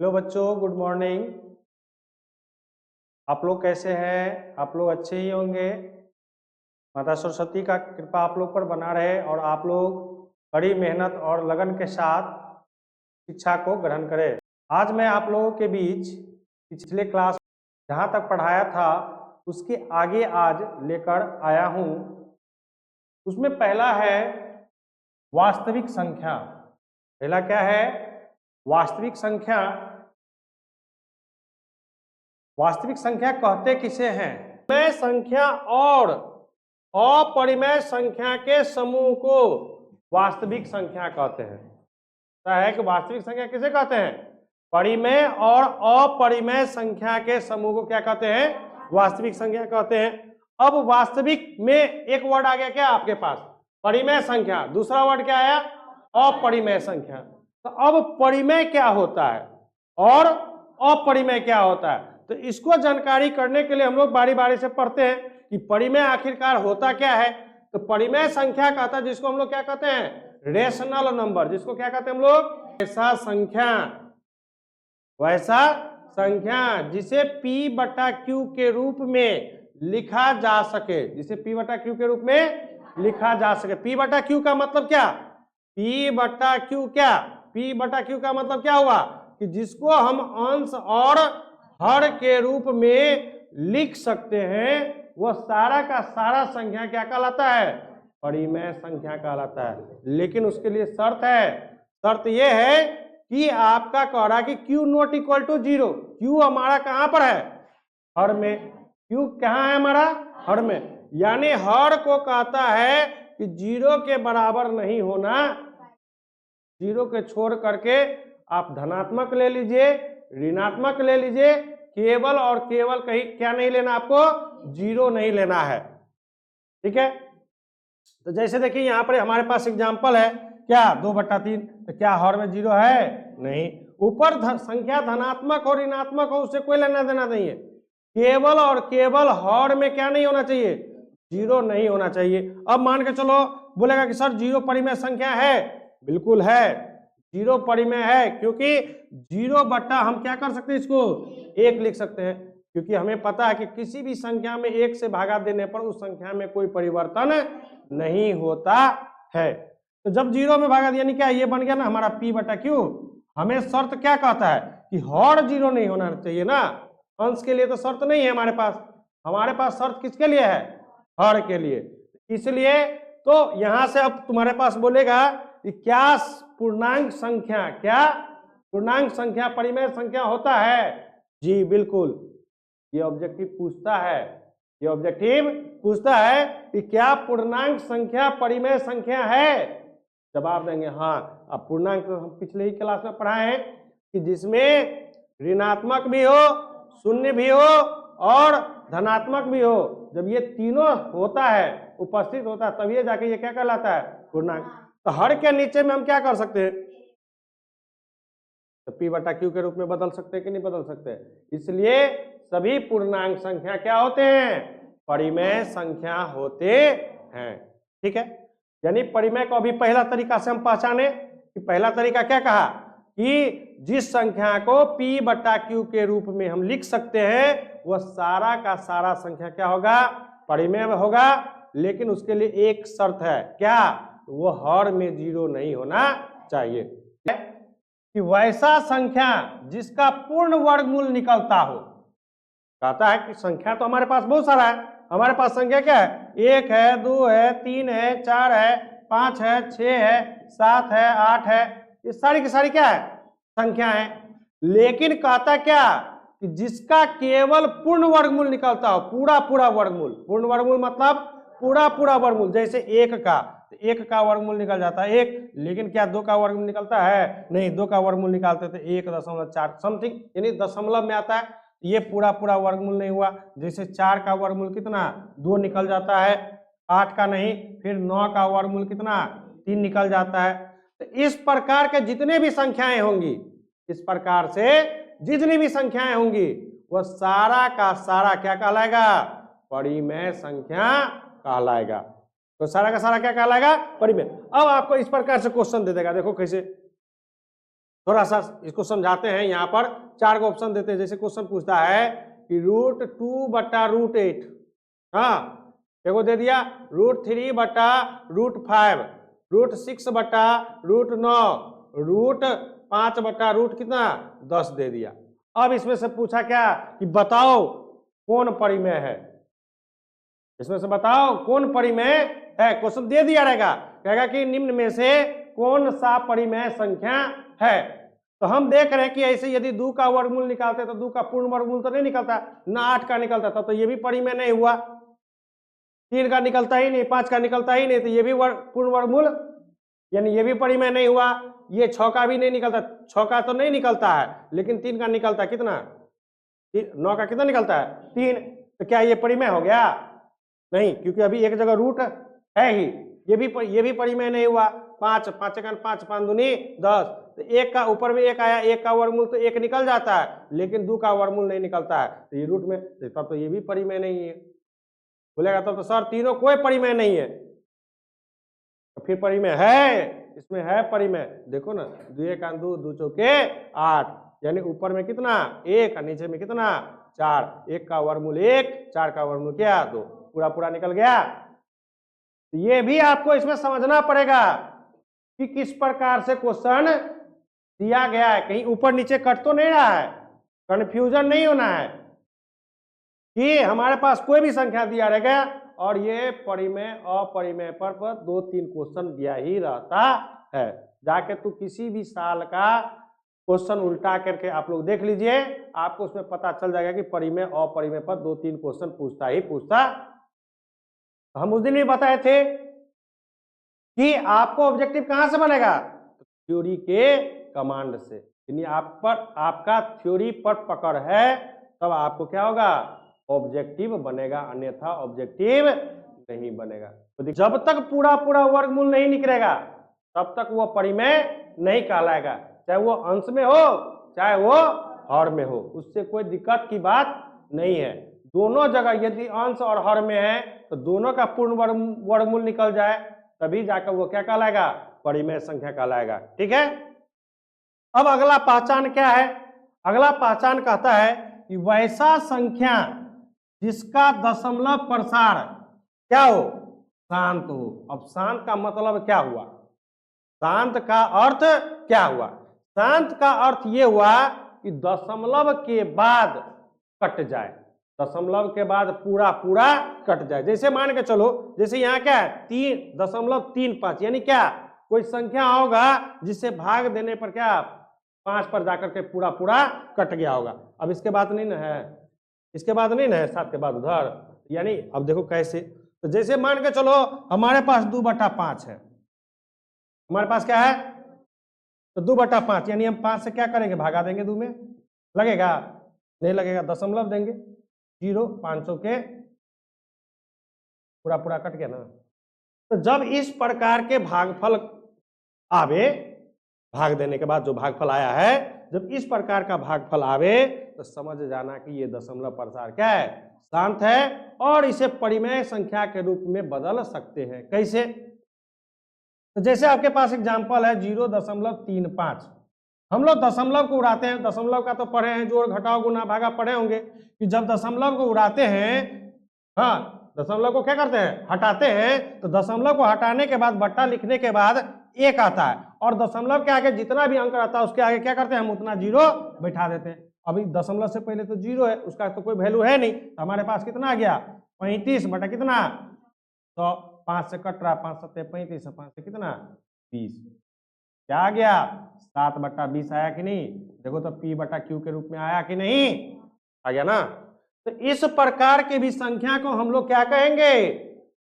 Hello बच्चों, good morning. आप लोग कैसे हैं? आप लोग अच्छे ही होंगे। माता सरस्वती का कृपा आप लोग पर बना रहे और आप लोग बड़ी मेहनत और लगन के साथ शिक्षा को ग्रहण करें। आज मैं आप लोगों के बीच पिछले क्लास जहाँ तक पढ़ाया था उसके आगे आज लेकर आया हूँ। उसमें पहला है वास्तविक संख्या। पहला क्या है? वास्तविक संख्या। वास्तविक संख्या कहते किसे हैं? परिमेय संख्या और अपरिमेय संख्या के समूह को वास्तविक संख्या कहते हैं। क्या है कि वास्तविक संख्या किसे कहते हैं? परिमेय और अपरिमेय संख्या के समूह को क्या कहते हैं? वास्तविक संख्या कहते हैं। अब वास्तविक में एक वर्ड आ गया क्या आपके पास? परिमेय संख्या। दूसरा वर्ड क्या आया? अपरिमेय संख्या। तो अब परिमेय क्या होता है और अपरिमेय क्या होता है, तो इसको जानकारी करने के लिए हम लोग बारी बारी से पढ़ते हैं कि परिमेय आखिरकार होता क्या है। तो परिमेय संख्या कहता है जिसको हम लोग क्या कहते हैं? Rational number. जिसको क्या कहते हैं हम लोग? वैसा संख्या जिसे P बटा Q के रूप में लिखा जा सके। जिसे P बटा Q के रूप में लिखा जा सके। P बटा Q का मतलब क्या? P बटा Q क्या? P बटा Q का मतलब क्या हुआ कि जिसको हम अंश और हर के रूप में लिख सकते हैं, वह सारा का सारा संख्या क्या कहलाता है? परिमेय संख्या कहलाता है। लेकिन उसके लिए शर्त है। शर्त यह है कि आपका कह रहा है कि Q not equal to 0। Q हमारा कहां पर है? हर में। Q कहां है हमारा? हर में। यानी हर को कहता है कि 0 के बराबर नहीं होना। 0 के छोड़ करके आप धनात्मक ले लीजिए, ऋणात्मक ले लीजिए, केवल और केवल कहीं क्या नहीं लेना आपको? 0 नहीं लेना है। ठीक है। तो जैसे देखिए यहाँ पर हमारे पास एग्जांपल है क्या? 2/3। तो क्या हर में 0 है? नहीं। ऊपर संख्या धनात्मक हो ऋणात्मक हो उससे कोई लेना देना नहीं है। केवल और केवल हर में क्या नहीं होना चाहिए? 0 नहीं होना चाहिए। अब मान के चलो बोलेगा कि सर 0 परिमेय संख्या है। बिल्कुल है, 0 परिमेय है, क्योंकि 0 बटा हम क्या कर सकते हैं? इसको 1 लिख सकते हैं, क्योंकि हमें पता है कि किसी भी संख्या में 1 से भागा देने पर उस संख्या में कोई परिवर्तन नहीं होता है। तो जब 0 में भागा दिया, यानी क्या ये बन गया ना हमारा P बटा Q। हमें शर्त क्या कहता है कि हर 0 नहीं होना चाहिए ना। अंश के लिए तो शर्त नहीं है हमारे पास शर्त किसके लिए है? हर के लिए। इसलिए तो यहां से अब तुम्हारे पास बोलेगा कि क्या पूर्णांक संख्या परिमेय संख्या होता है? जी बिल्कुल। ये ऑब्जेक्टिव पूछता है कि क्या पूर्णांक संख्या परिमेय संख्या है? जवाब देंगे हाँ। अब पूर्णांक हम पिछले ही क्लास में पढ़ाए हैं कि जिसमें ऋणात्मक भी हो, शून्य भी हो और धनात्मक भी हो, जब ये तीनों होता है, उपस्थित होता है, तब ये जाके ये क्या कहलाता है? पूर्णांक। तो हर के नीचे में हम क्या कर सकते हैं? तो P बटा Q के रूप में बदल सकते हैं कि नहीं बदल सकते? इसलिए सभी पूर्णांक संख्या क्या होते हैं? परिमेय संख्या होते हैं। ठीक है। यानी परिमेय को अभी पहला तरीका से हम पहचाने कि पहला तरीका क्या कहा कि जिस संख्या को P बटा Q के रूप में हम लिख सकते हैं वह सारा का सारा संख्या क्या होगा? परिमेय में होगा। लेकिन उसके लिए एक शर्त है, क्या? वो हर में 0 नहीं होना चाहिए। कि वैसा संख्या जिसका पूर्ण वर्गमूल निकलता हो। कहता है कि संख्या तो हमारे पास बहुत सारा है। हमारे पास संख्या क्या है? 1 है, 2 है, 3 है, 4 है, 5 है, 6 है, 7 है, 8 है। ये सारी की सारी क्या है? संख्या है। लेकिन कहता क्या कि जिसका केवल पूर्ण वर्गमूल निकलता हो, पूरा वर्गमूल। पूर्ण वर्गमूल मतलब पूरा वर्गमूल। जैसे 1 का वर्गमूल निकल जाता है 1, लेकिन क्या 2 का वर्गमूल निकलता है? नहीं। 2 का वर्गमूल निकालते तो 1.4 समथिंग, यानी दशमलव में आता है। ये पूरा वर्गमूल नहीं हुआ। जैसे 4 का वर्गमूल कितना? 2 निकल जाता है। 8 का नहीं। फिर 9 का वर्गमूल कितना? 3 निकल जाता है। तो इस प्रकार के जितने भी संख्याएं होंगी, इस प्रकार से जितनी भी संख्याएं होंगी, वह सारा का सारा क्या कहलाएगा? परिमेय संख्या कहलाएगा। तो सारा का सारा क्या कहलाएगा? परिमेय। अब आपको इस प्रकार से क्वेश्चन दे देगा, देखो कैसे। थोड़ा सा इसको समझाते हैं। यहाँ पर 4 को ऑप्शन देते हैं। जैसे क्वेश्चन पूछता है कि √2/√8, हाँ देखो दे दिया √3/√5, √6/√9, √5/ कितना 10 दे दिया। अब इसमें से पूछा क्या कि बताओ कौन परिमेय है, इसमें से बताओ कौन परिमेय है। क्वेश्चन दे दिया रहेगा, कहेगा कि निम्न में से कौन सा परिमेय संख्या है। तो हम देख रहे हैं कि ऐसे यदि 2 का वर्गमूल निकालते तो 2 का पूर्ण वर्गमूल तो नहीं निकलता, ना 8 का निकलता था, तो ये भी परिमेय नहीं हुआ। 3 का निकलता ही नहीं, 5 का निकलता ही नहीं, तो ये भी पूर्ण वर्गमूल यानी ये भी परिमेय नहीं हुआ। ये 6 का भी नहीं निकलता, 6 का तो नहीं निकलता है, लेकिन 3 का निकलता है। कितना 9 का कितना निकलता है 3, तो क्या ये परिमेय हो गया? नहीं, क्योंकि अभी एक जगह रूट है ही। ये भी परिमेय नहीं हुआ। 5 5 5 5 दूनी 10, तो 1 का ऊपर में 1 आया, 1 का वर्गमूल तो 1 निकल जाता है, लेकिन 2 का वर्गमूल नहीं निकलता है, तो ये रूट में, तब तो ये भी परिमेय नहीं है। बोलेगा तब तो सर तीनों कोई परिमेय नहीं है, तो फिर परिमेय है, इसमें है परिमेय। देखो ना 2 1 2 2 चौके 8, यानी ऊपर में कितना 1 और नीचे में कितना 4, 1 का वर्गमूल 1, 4 का वर्गमूल क्या 2, पूरा पूरा निकल गया। तो ये भी आपको इसमें समझना पड़ेगा कि किस प्रकार से क्वेश्चन दिया गया है, कहीं ऊपर नीचे कट तो नहीं रहा है, कंफ्यूजन नहीं होना है कि हमारे पास कोई भी संख्या दिया रहेगा और ये परिमेय अपरिमेय पर 2-3 क्वेश्चन दिया ही रहता है। जाके तो किसी भी साल का क्वेश्चन उल्टा करके आप लोग देख लीजिए, आपको उसमें पता चल जाएगा कि परिमेय अपरिमेय पर 2-3 क्वेश्चन पूछता ही पूछता। हम उस दिन भी बताए थे कि आपको ऑब्जेक्टिव कहां से बनेगा, थ्योरी के कमांड से, यानी आपका थ्योरी पर पकड़ है तब आपको क्या होगा ऑब्जेक्टिव बनेगा, अन्यथा ऑब्जेक्टिव नहीं बनेगा। तो जब तक पूरा पूरा वर्गमूल नहीं निकलेगा तब तक वो परिमेय नहीं कहलाएगा, चाहे वो अंश में हो चाहे वो हर में हो, उससे कोई दिक्कत की बात नहीं है। दोनों जगह यदि अंश और हर में है तो दोनों का पूर्ण वर्गमूल निकल जाए तभी जाकर वो क्या कहलाएगा परिमेय संख्या कहलाएगा। ठीक है, अब अगला पहचान क्या है? अगला पहचान कहता है कि वैसा संख्या जिसका दशमलव प्रसार क्या हो शांत हो। अब शांत का मतलब क्या हुआ, शांत का अर्थ क्या हुआ? शांत का अर्थ ये हुआ कि दशमलव के बाद कट जाए, दशमलव के बाद पूरा पूरा कट जाए। जैसे मान के चलो, जैसे यहाँ क्या है 3.35, यानी क्या कोई संख्या होगा जिसे भाग देने पर क्या 5 पर जाकर के पूरा पूरा कट गया होगा। अब इसके बाद नहीं ना है, इसके बाद नहीं ना है, 7 के बाद उधर, यानी अब देखो कैसे। तो जैसे मान के चलो हमारे पास 2/5 है, हमारे पास क्या है तो 2/5, यानी हम 5 से क्या करेंगे भगा देंगे, 2 में लगेगा नहीं लगेगा, दशमलव देंगे 0, 500 के पूरा पूरा कट गया ना। तो जब इस प्रकार के भागफल आवे, भाग देने के बाद जो भागफल आया है, जब इस प्रकार का भागफल आवे तो समझ जाना कि ये दशमलव प्रसार क्या है शांत है और इसे परिमेय संख्या के रूप में बदल सकते हैं। कैसे? तो जैसे आपके पास एग्जांपल है 0.35, हम लोग दशमलव को उड़ाते हैं, दशमलव का तो पढ़े हैं, जोड़ घटाओ गुना भागा पढ़े होंगे कि जब दशमलव को उड़ाते हैं, हाँ दशमलव को क्या करते हैं हटाते हैं, तो दशमलव को हटाने के बाद बट्टा लिखने के बाद 1 आता है और दशमलव के आगे जितना भी अंक आता है उसके आगे क्या करते हैं हम उतना 0 बैठा देते हैं। अभी दशमलव से पहले तो 0 है, उसका तो कोई वैल्यू है नहीं, तो हमारे पास कितना आ गया 35 बटा कितना, तो 5 से कट रहा, 5 7 35, 5 से कितना 20, क्या आ गया 7/20 आया कि नहीं? देखो तो P/Q के रूप में आया कि नहीं, आ गया ना। तो इस प्रकार के भी संख्या को हम लोग क्या कहेंगे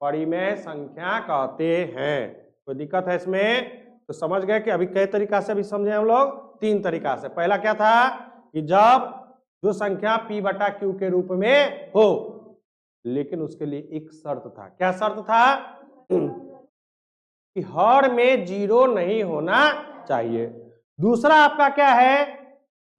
परिमेय संख्या कहते हैं। कोई दिक्कत है इसमें? तो समझ गए कि अभी कई तरीका से भी समझे हम लोग, 3 तरीका से। पहला क्या था कि जब जो संख्या P/Q के रूप में हो, लेकिन उसके लिए एक शर्त था। क्या शर्त था? कि हर में 0 नहीं होना चाहिए। दूसरा आपका क्या है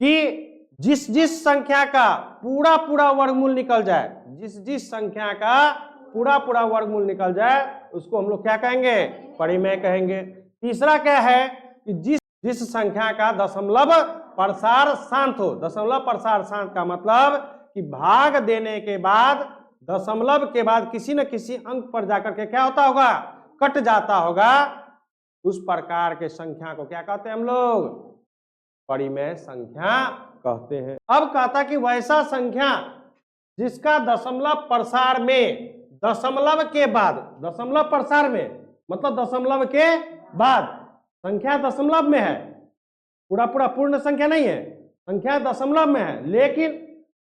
कि जिस संख्या का पूरा पूरा वर्गमूल निकल जाए, जिस संख्या का पूरा पूरा वर्गमूल निकल जाए उसको हम लोग क्या कहेंगे परिमेय कहेंगे। तीसरा क्या है कि जिस संख्या का दशमलव प्रसार शांत हो। दशमलव प्रसार शांत का मतलब कि भाग देने के बाद दशमलव के बाद किसी न किसी अंक पर जाकर के क्या होता होगा, कट जाता होगा। उस प्रकार के संख्या को क्या कहते हैं हम लोग, परिमेय संख्या कहते हैं। अब कहता कि वैसा संख्या जिसका दशमलव प्रसार में दशमलव के बाद, दशमलव प्रसार में मतलब दशमलव के बाद, संख्या दशमलव में है, पूरा पूरा पूर्ण संख्या नहीं है, संख्या दशमलव में है, लेकिन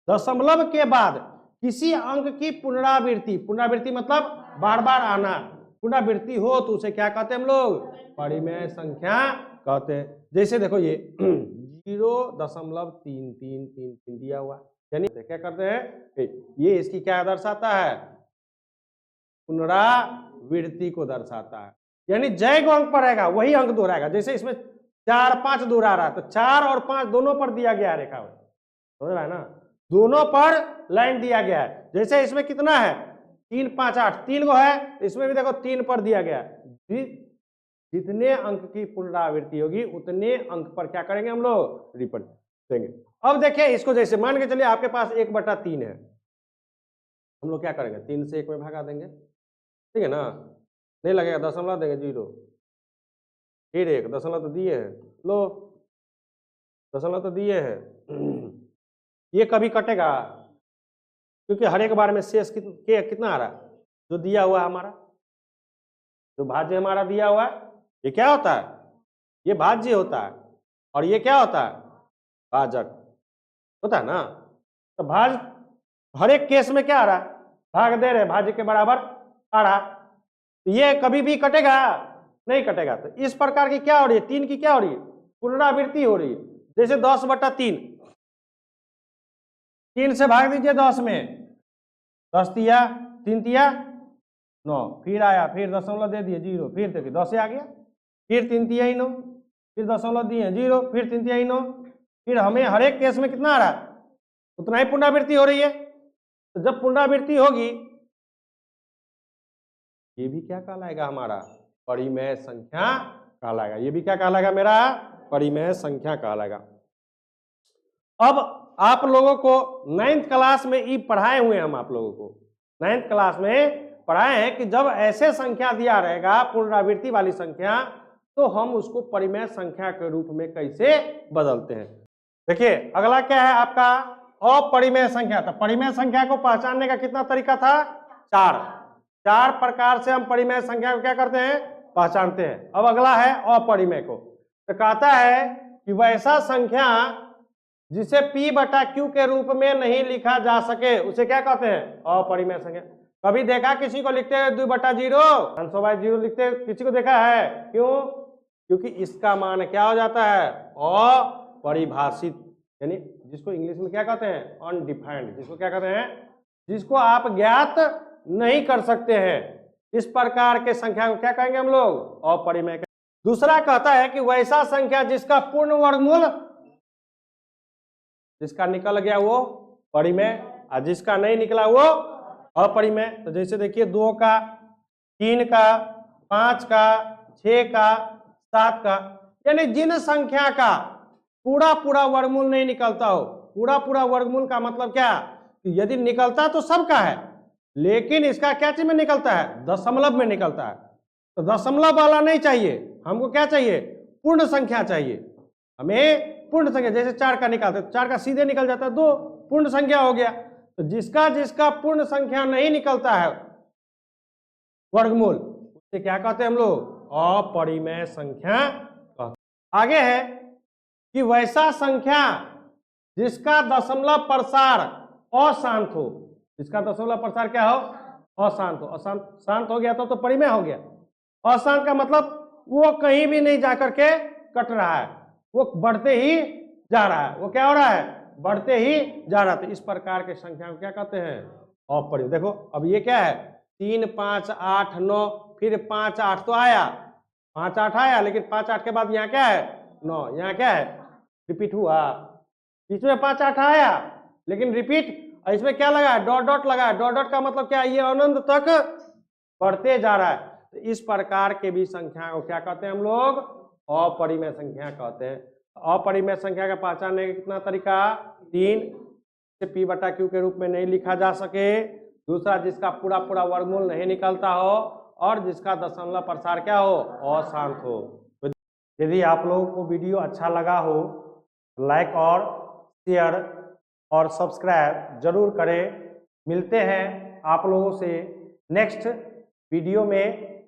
दशमलव के बाद किसी अंक की पुनरावृत्ति, पुनरावृत्ति मतलब बार बार आना, पुनरावृत्ति हो तो उसे क्या कहते हैं हम लोग, परिमेय संख्या कहते हैं। जैसे देखो ये 0.3333 दिया हुआ, यानी क्या करते हैं, ये इसकी क्या दर्शाता है, पुनरावृत्ति को दर्शाता है। यानी जय को अंक पर रहेगा वही अंक दोहराएगा। जैसे इसमें 4 5 दोहरा रहा है तो 4 और 5 दोनों पर दिया गया है रेखा, समझ रहा है ना, दोनों पर लाइन दिया गया है। जैसे इसमें कितना है 3 5 8, 3 को है, इसमें भी देखो 3 पर दिया गया है। जितने अंक की पुनरावृत्ति होगी उतने अंक पर क्या करेंगे हम लोग, रिपीट देंगे। अब देखिए इसको, जैसे मान के चलिए आपके पास 1/3 है, हम लोग क्या करेंगे 3 से 1 में भागा देंगे, ठीक है ना, नहीं लगेगा, दशमलव देंगे 0, फिर 1 दशमलव तो दिए हैं, लो दशमलव तो दिए हैं। ये कभी कटेगा क्योंकि हर एक बार में शेष कितना आ रहा है, जो दिया हुआ है हमारा, जो भाज्य हमारा दिया हुआ है, ये क्या होता है, ये भाज्य होता है, और ये क्या होता है, भाजक होता है ना। तो भाज हर एक केस में क्या आ रहा है, भाग दे रहे, भाज्य के बराबर आ रहा, तो ये कभी भी कटेगा नहीं कटेगा। तो इस प्रकार की क्या हो रही है, 3 की क्या हो रही है, पुनरावृत्ति हो रही है। जैसे 10/3, 3 से भाग दीजिए 10 में, 10 तिया 3 तिया 9, फिर आया, फिर दशमलव दे दिए 0, फिर देखिए 10 से आ गया, फिर 3 तिया 9, फिर दशमलव दिए 0, फिर 3 तिया 9, फिर हमें हर एक केस में कितना आ रहा है, उतना ही पुनरावृत्ति हो रही है। तो जब पुनरावृत्ति होगी ये भी क्या कहलाएगा हमारा, परिमेय संख्या कहलाएगा। ये भी क्या कहलाएगा मेरा, परिमेय संख्या कहलाएगा। अब आप लोगों को 9th क्लास में ई पढ़ाए हुए, हम आप लोगों को 9th क्लास में पढ़ाए हैं कि जब ऐसे संख्या दिया रहेगा पुनरावृत्ति वाली संख्या, तो हम उसको परिमेय संख्या के रूप में कैसे बदलते हैं। देखिए अगला क्या है आपका, अपरिमेय संख्या। तो परिमेय संख्या को पहचानने का कितना तरीका था, 4 प्रकार से हम परिमेय संख्या को क्या करते हैं, पहचानते हैं। अब अगला है अपरिमेय को। तो कहता है कि वैसा संख्या जिसे P/Q के रूप में नहीं लिखा जा सके उसे क्या कहते हैं, अपरिमेय संख्या। कभी देखा किसी को लिखते हैं 2/0, 500/0 लिखते, किसी को देखा है, क्यों, क्योंकि इसका मान क्या हो जाता है, अपरिभाषित, यानी जिसको इंग्लिश में क्या कहते हैं, अनडिफाइंड, जिसको क्या कहते हैं, जिसको आप ज्ञात नहीं कर सकते हैं। इस प्रकार के संख्या को क्या कहेंगे हम लोग, अपरिमेय। दूसरा कहता है कि वैसा संख्या जिसका पूर्ण वर्गमूल, जिसका निकल गया वो परिमेय, और जिसका नहीं निकला वो अपरिमेय। तो जैसे देखिए 2 का, 3 का, 5 का, 6 का, 7 का, यानी जिन संख्या का पूरा पूरा वर्गमूल नहीं निकलता हो। पूरा पूरा वर्गमूल का मतलब क्या, कि यदि निकलता तो सबका है, लेकिन इसका क्या चीज में निकलता है, दशमलव में निकलता है। तो दशमलव वाला नहीं चाहिए हमको, क्या चाहिए, पूर्ण संख्या चाहिए हमें, पूर्ण संख्या। जैसे 4 का निकालते, 4 का सीधे निकल जाता है 2, पूर्ण संख्या हो गया। तो जिसका जिसका पूर्ण संख्या नहीं निकलता है वर्गमूल, उसे क्या कहते हैं हम लोग, अपरिमेय संख्या। आगे है कि वैसा संख्या जिसका दशमलव प्रसार अशांत हो, जिसका दशमलव प्रसार क्या हो, अशांत हो। अशांत, शांत हो गया तो परिमेय हो गया। अशांत का मतलब वो कहीं भी नहीं जाकर के कट रहा है, वो बढ़ते ही जा रहा है, वो क्या हो रहा है, बढ़ते ही जा रहा है। इस प्रकार के संख्या को क्या कहते हैं, अपरिमेय। देखो अब ये क्या है, 3 5 8 9, फिर 5 8 तो आया, 5 8 आया, लेकिन 5 8 के बाद यहाँ क्या है, 9, यहाँ क्या है, रिपीट हुआ। बीच में 5 8 आया लेकिन रिपीट, इसमें क्या लगा है, डॉट डॉट लगा है। डॉट डॉट का मतलब क्या है, ये अनंत तक बढ़ते जा रहा है। तो इस प्रकार के भी संख्या को क्या कहते हैं हम लोग, अपरिमेय संख्या कहते हैं। अपरिमेय संख्या का पहचानने का कितना तरीका? 3, जिसे p बटा q के रूप में नहीं लिखा जा सके, दूसरा जिसका पूरा पूरा वर्गमूल नहीं निकलता हो, और जिसका दशमलव प्रसार क्या हो? अशांत हो। तो यदि आप लोगों को वीडियो अच्छा लगा हो, लाइक और शेयर और सब्सक्राइब जरूर करें। मिलते हैं आप लोगों से नेक्स्ट वीडियो में।